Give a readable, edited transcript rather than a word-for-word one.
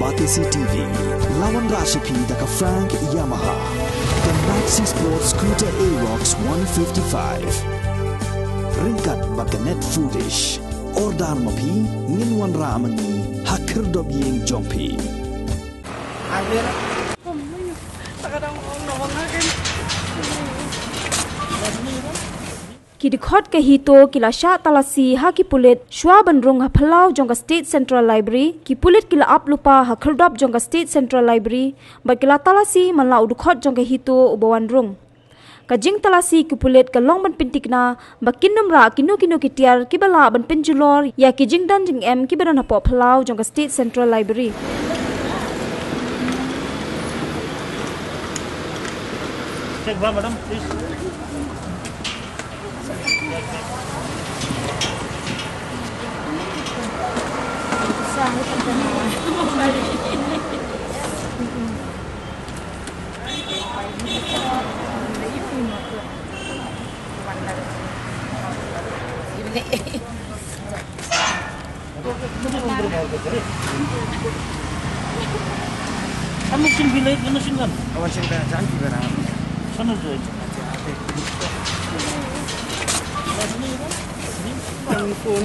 Talasi TV, lawan Rashipi daka Frank Yamaha, the Maxi Sports Scooter Arox 155. Ringkat bakanet foodish, ordar mapi, ninwan ramani, hakir dobyeng jompi. Ki Dkhot ke Hito kila Shah Talasi ha ki pulit Shuwa ban Rung ha phalau jongka State Central Library ki pulit kila ap lupa ha kherdop jongka State Central Library ba kila Talasi man la Dkhot jongka Hito ubawan Rung ka jing Talasi ki pulit ka long ban pintikna ba kinnam ra kinu kitiar ki bala ban pinjulor ya ki jing dan jing em ki badan ha po phalau jongka State Central Library. Check madam please. Kamu sing bilik ngono sing kan? Awan sing kerajaan juga ra. Sono tuh. Ini kan? Ini pun